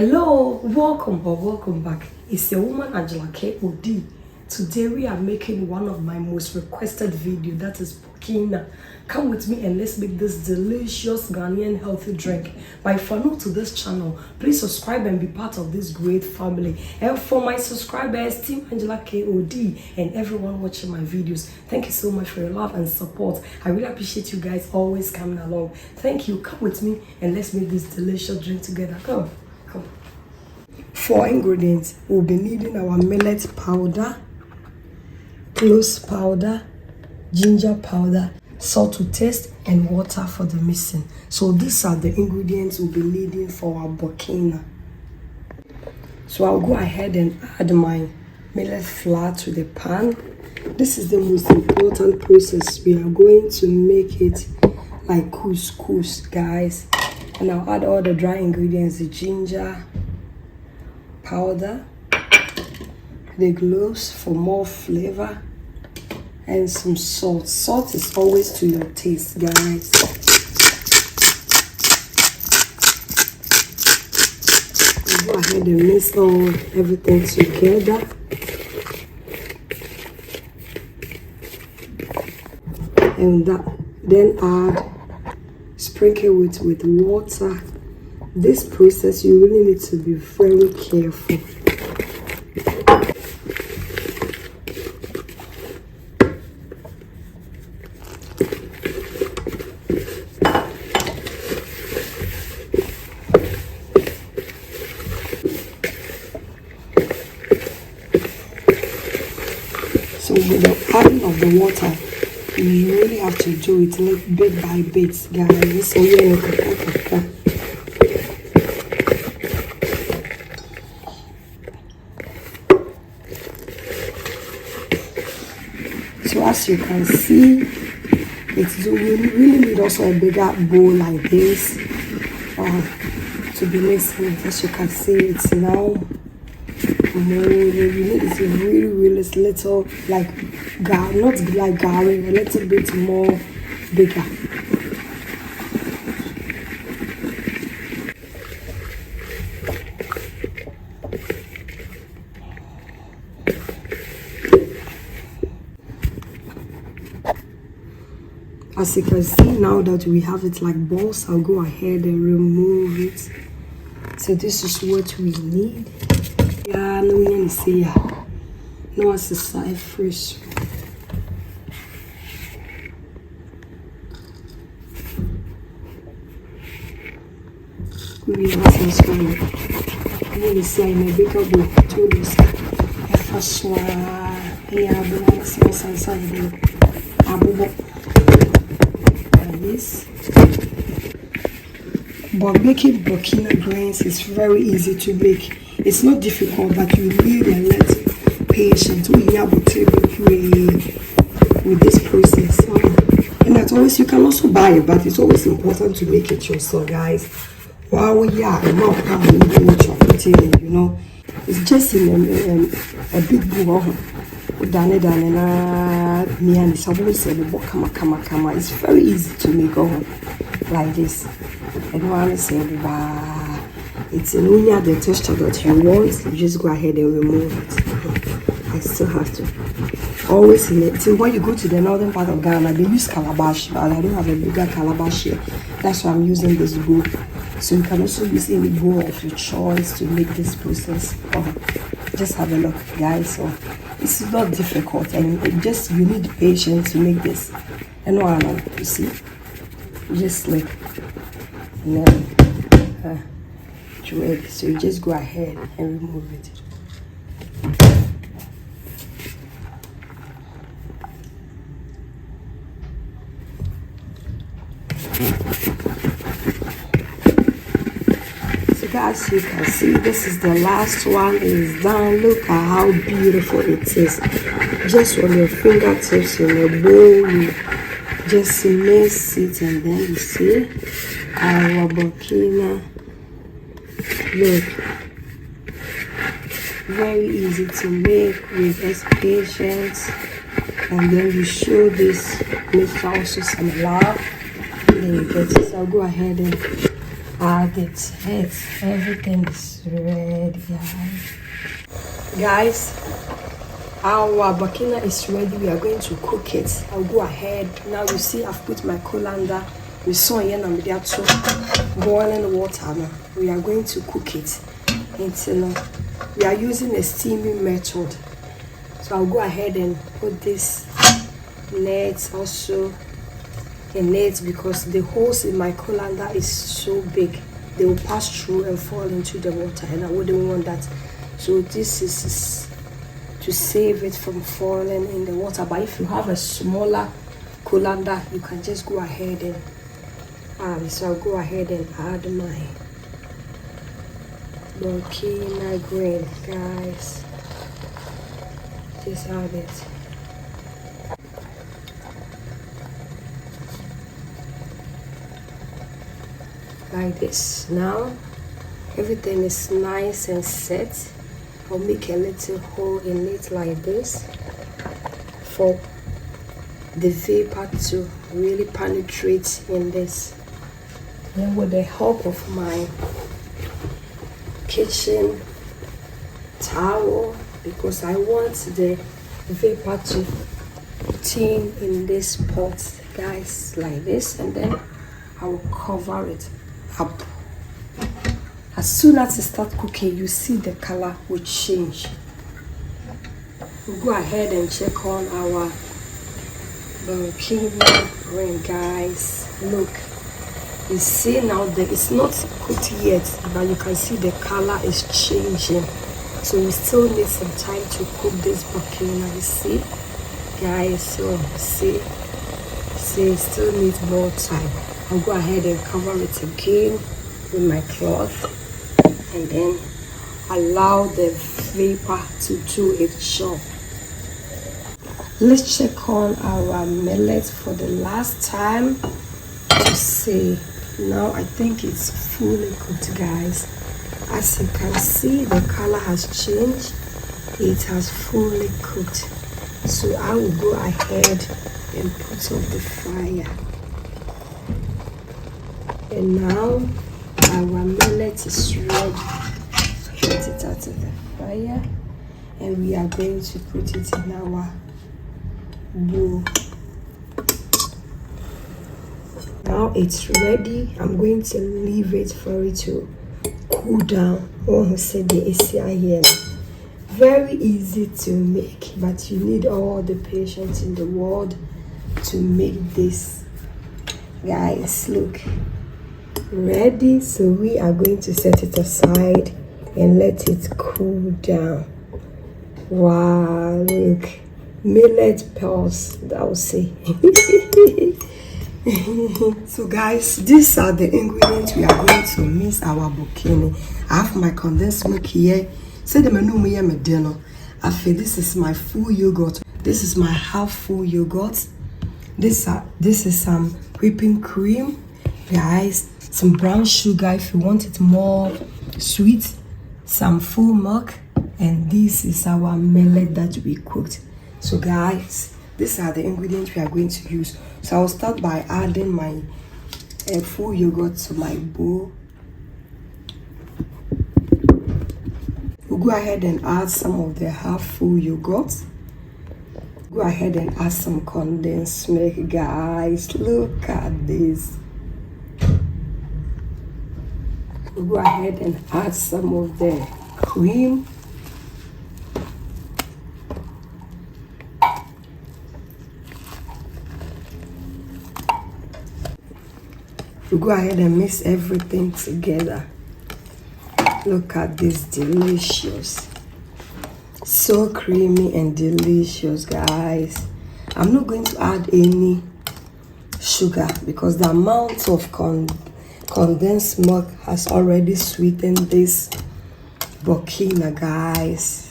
Hello, welcome back. It's your woman Angela K.O.D. Today we are making one of my most requested video, that is Burkina. Come with me and let's make this delicious Ghanaian healthy drink. But if you're new to this channel, please subscribe and be part of this great family. And for my subscribers, Team Angela K.O.D. and everyone watching my videos, thank you so much for your love and support. I really appreciate you guys always coming along. Thank you. Come with me and let's make this delicious drink together. Come. For ingredients, we'll be needing our millet powder, cloves powder, ginger powder, salt to taste, and water for the mixing. So these are the ingredients we'll be needing for our Burkina. So I'll go ahead and add my millet flour to the pan. This is the most important process. We are going to make it like couscous, guys. And I'll add all the dry ingredients, the ginger powder, the cloves for more flavor, and some salt. Salt is always to your taste, guys. We'll go ahead and mix everything together. And then sprinkle it with water. This process, you really need to be very careful. So with the adding of the water, you really have to do it like bit by bit, guys. So So as you can see, you really need also a bigger bowl like this to be mixing it. As you can see, it's now more. You need it really little, like not like gari, a little bit more bigger. As you can see, now that we have it like balls, I'll go ahead and remove it. So this is what we need. Yeah, no one see ya. No, it's a side fresh. We have some sky. You see, I'm a big boy to this. First one, yeah, but some this. But making Burkina grains is very easy to make. It's not difficult, but you need a lot patience. We have to with this process. And that's always, you can also buy it, but it's always important to make it yourself, guys. Wow, yeah, what you're putting in, you know. It's just in a big bowl. It's very easy to make like this. And one is it's an unya the texture that you want. You just go ahead and remove it. I still have to always in it. So when you go to the northern part of Ghana, they use calabash, but I don't have a bigger calabash here. That's why I'm using this bowl. So you can also use any bowl of your choice to make this process. Just have a look, guys. So it's not difficult, and you need patience to make this. And you see, just like, and then so you just go ahead and remove it. So guys, you can see this is the last one. Is done. Look at how beautiful it is. Just on your fingertips in a bowl, you just mix it, and then you see our Burkina. Look, very easy to make with just patience. And then you show this mixture also some love. Then you get it. So I'll go ahead and add it. Everything is ready, guys. Our Burkina is ready. We are going to cook it. I'll go ahead. Now you see I've put my colander. We saw here and we are boiling water now. We are going to cook it until we are using a steaming method. So I'll go ahead and put this net also in it because the holes in my colander is so big. They will pass through and fall into the water and I wouldn't want that. So this is to save it from falling in the water. But if you have a smaller colander, you can just go ahead and add. So I'll go ahead and add my Burkina grain, guys. Just add it. Like this. Now everything is nice and set. I'll make a little hole in it like this for the vapor to really penetrate in this. Then with the help of my kitchen towel, because I want the vapor to obtain in this pot, guys, like this, and then I will cover it up. As soon as it starts cooking, you see the color will change. We'll go ahead and check on our Burkina grain, guys. Look, you see now that it's not cooked yet, but you can see the color is changing. So we still need some time to cook this Burkina, you see, guys. So see, still needs more time. I'll go ahead and cover it again with my cloth and then allow the vapor to do its job. Let's check on our millet for the last time to see. Now I think it's fully cooked, guys. As you can see, the color has changed. It has fully cooked. So I will go ahead and put off the fire. And now our millet is ready. Put it out of the fire and we are going to put it in our bowl. Now it's ready. I'm going to leave it for it to cool down. Oh, said the ACI here. Very easy to make, but you need all the patience in the world to make this, guys. Look, ready. So we are going to set it aside and let it cool down. Wow, look, millet pearls, I would say. So guys, these are the ingredients we are going to mix our Burkina. I have my condensed milk here. Say the menu me dinner. I feel this is my full yogurt. This is my half full yogurt. This is some whipping cream, guys. Some brown sugar if you want it more sweet. Some full milk, and this is our millet that we cooked. So guys, these are the ingredients we are going to use. So I'll start by adding my full yogurt to my bowl. We'll go ahead and add some of the half full yogurt. Go ahead and add some condensed milk, guys. Look at this. We'll go ahead and add some of the cream. We'll go ahead and mix everything together. Look at this, delicious. So creamy and delicious, guys. I'm not going to add any sugar because the amount of condensed milk has already sweetened this Burkina, guys.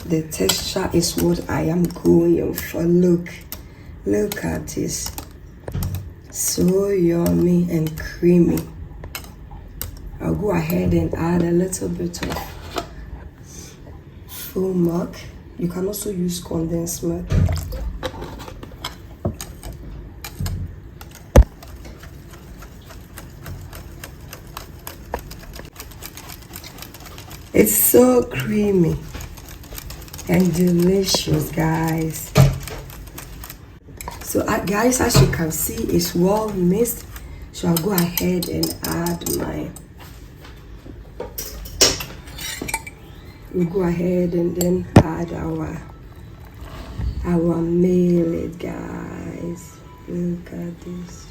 The texture is what I am going for. Look at this. So yummy and creamy. I'll go ahead and add a little bit of full milk. You can also use condensed milk. It's so creamy and delicious, guys. So guys, as you can see, it's well mixed. So I'll go ahead and add my, we'll go ahead and then add our millet, guys. Look at this.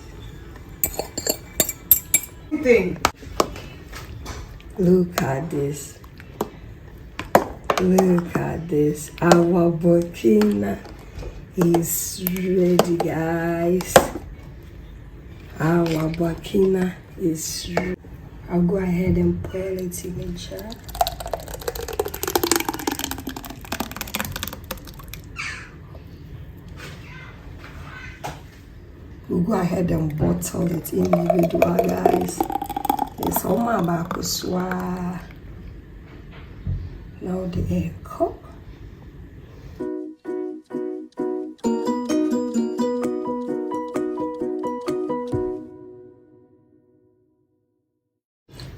Look at this. Look at this. Our Burkina is ready, guys. Our Burkina is ready. I'll go ahead and pour it in the jar. We'll go ahead and bottle it individual, guys. It's all my back. Now the egg cup.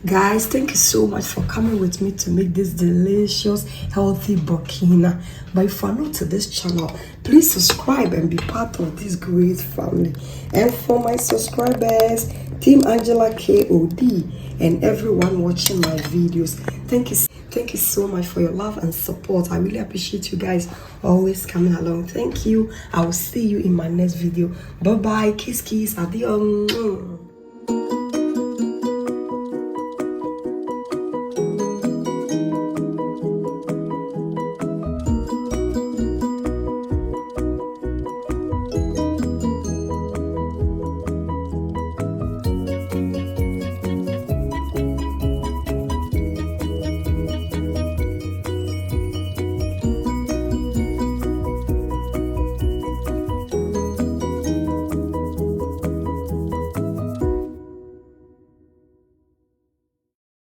Guys, thank you so much for coming with me to make this delicious, healthy Burkina. But if you're new to this channel, please subscribe and be part of this great family. And for my subscribers, Team Angela KOD, and everyone watching my videos, thank you so much for your love and support. I really appreciate you guys always coming along. Thank you. I will see you in my next video. Bye bye. Kiss kiss. Adios.